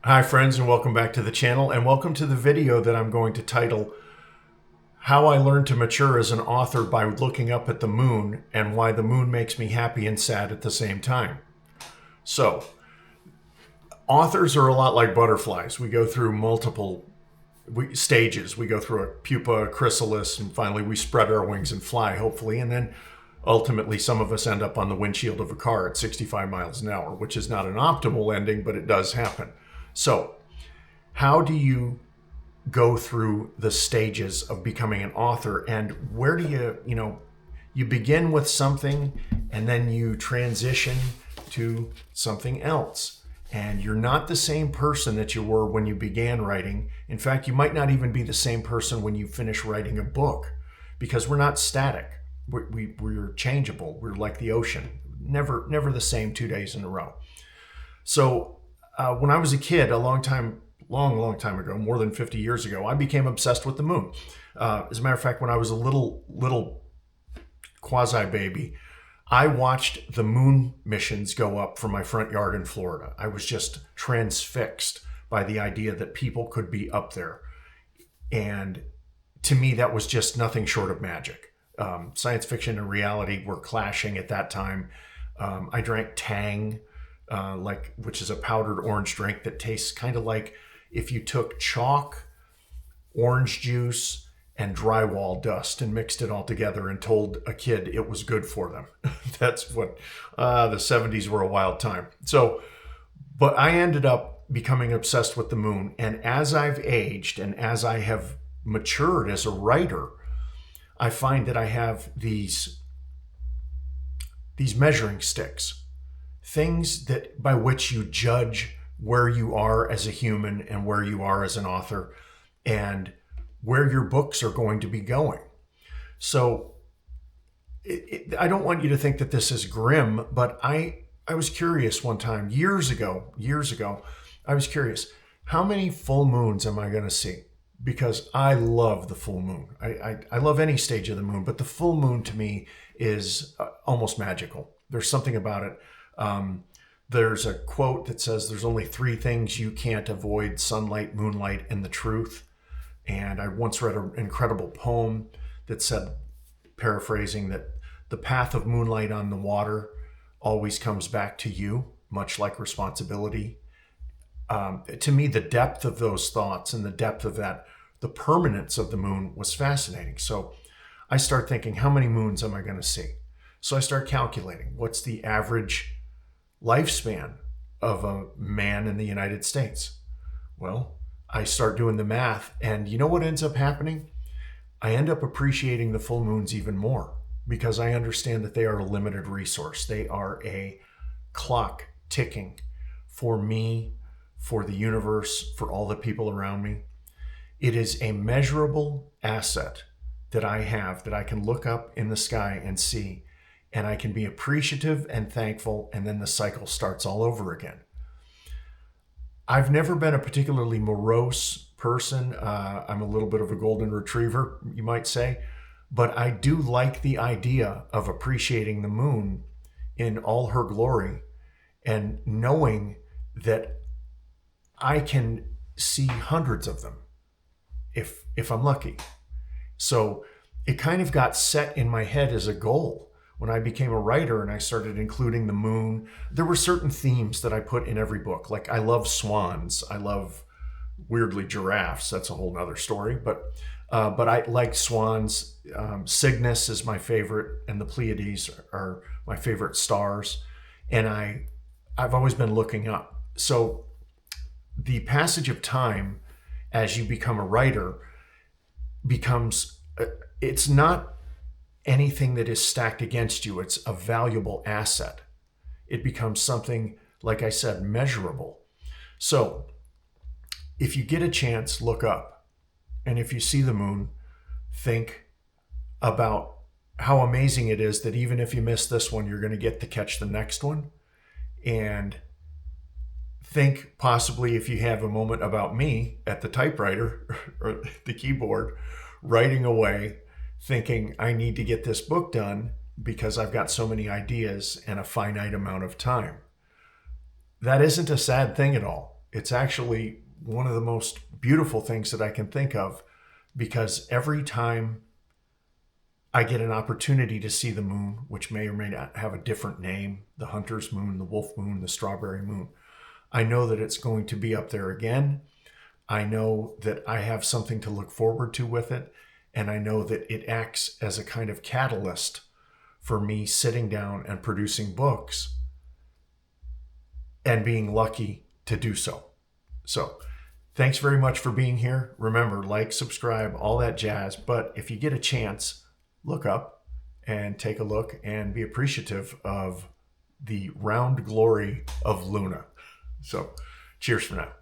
Hi friends, and welcome back to the channel, and welcome to the video that I'm going to title How I Learned to Mature as an Author by Looking Up at the Moon and Why the Moon Makes Me Happy and Sad at the Same Time. So, authors are a lot like butterflies. We go through multiple stages. We go through a pupa, a chrysalis, and finally we spread our wings and fly, hopefully, and then ultimately some of us end up on the windshield of a car at 65 miles an hour, which is not an optimal ending, but it does happen. So, how do you go through the stages of becoming an author, and where do you begin with something and then you transition to something else, and you're not the same person that you were when you began writing. In fact, you might not even be the same person when you finish writing a book, because we're not static. We're changeable. We're like the ocean, never the same 2 days in a row. So when I was a kid, a long time ago, more than 50 years ago, I became obsessed with the moon. As a matter of fact, when I was a little quasi baby, I watched the moon missions go up from my front yard in Florida. I was just transfixed by the idea that people could be up there. And to me, that was just nothing short of magic. Science fiction and reality were clashing at that time. I drank Tang, which is a powdered orange drink that tastes kind of like if you took chalk, orange juice, and drywall dust and mixed it all together and told a kid it was good for them. That's what the 70s were, a wild time. But I ended up becoming obsessed with the moon. And as I've aged and as I have matured as a writer, I find that I have these measuring sticks, things that by which you judge where you are as a human and where you are as an author and where your books are going to be going. So I don't want you to think that this is grim, but I was curious one time, years ago, I was curious, how many full moons am I going to see? Because I love the full moon. I love any stage of the moon, but the full moon to me is almost magical. There's something about it. There's a quote that says there's only three things you can't avoid: sunlight, moonlight, and the truth. And I once read an incredible poem that said, paraphrasing, that the path of moonlight on the water always comes back to you, much like responsibility. To me, the depth of those thoughts and the depth of that, the permanence of the moon was fascinating. So I start thinking, how many moons am I going to see? So I start calculating, what's the average lifespan of a man in the United States? Well, I start doing the math, and you know what ends up happening? I end up appreciating the full moons even more, because I understand that they are a limited resource. They are a clock ticking for me, for the universe, for all the people around me. It is a measurable asset that I have, that I can look up in the sky and see, and I can be appreciative and thankful, and then the cycle starts all over again. I've never been a particularly morose person. I'm a little bit of a golden retriever, you might say, but I do like the idea of appreciating the moon in all her glory and knowing that I can see hundreds of them if I'm lucky. So it kind of got set in my head as a goal. When I became a writer and I started including the moon, there were certain themes that I put in every book. Like, I love swans. I love, weirdly, giraffes. That's a whole nother story. But I like swans. Cygnus is my favorite, and the Pleiades are my favorite stars. And I've always been looking up. So the passage of time as you become a writer becomes, it's not anything that is stacked against you. It's a valuable asset. It becomes something, like I said, measurable. So if you get a chance, look up. And if you see the moon, think about how amazing it is that even if you miss this one, you're going to get to catch the next one. And think possibly, if you have a moment, about me at the typewriter or the keyboard, writing away, thinking, I need to get this book done because I've got so many ideas and a finite amount of time. That isn't a sad thing at all. It's actually one of the most beautiful things that I can think of, because every time I get an opportunity to see the moon, which may or may not have a different name, the hunter's moon, the wolf moon, the strawberry moon, I know that it's going to be up there again. I know that I have something to look forward to with it. And I know that it acts as a kind of catalyst for me sitting down and producing books and being lucky to do so. So thanks very much for being here. Remember, like, subscribe, all that jazz. But if you get a chance, look up and take a look and be appreciative of the round glory of Luna. So cheers for now.